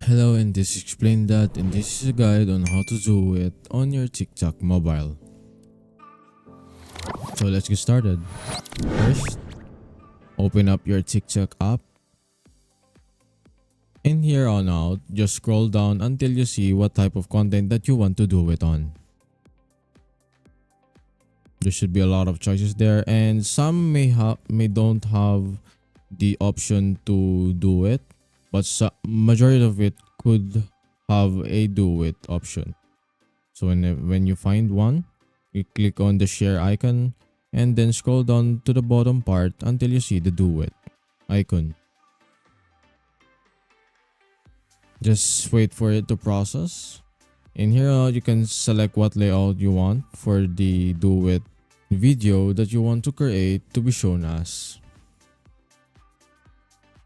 Hello, and this explained that, and this is a guide on how to do it on your TikTok mobile. So let's get started. First, open up your TikTok app. In here on out, just scroll down until you see what type of content that you want to do it on. There should be a lot of choices there, and some may don't have the option to do it, but majority of it could have a do it option. So when you find one, you click on the share icon and then scroll down to the bottom part until you see the do it icon. Just wait for it to process. In here you can select what layout you want for the do it video that you want to create to be shown as.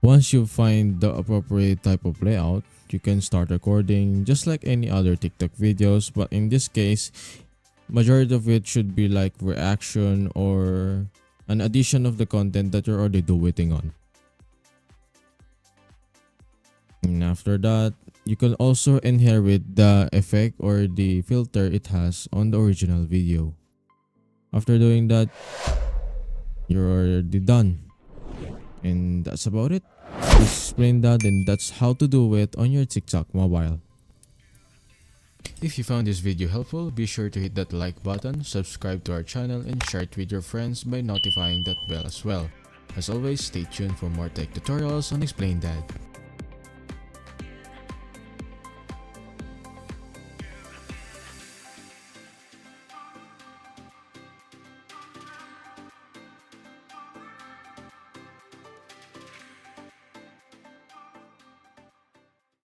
Once you find the appropriate type of layout, you can start recording just like any other TikTok videos, but in this case, majority of it should be like reaction or an addition of the content that you're already doing on. And after that, you can also inherit the effect or the filter it has on the original video. After doing that, you're already done. And that's about it. Just explain that, and that's how to do it on your TikTok mobile. If you found this video helpful, be sure to hit that like button, subscribe to our channel, and share it with your friends by notifying that bell as well. As always, stay tuned for more tech tutorials on Explain That.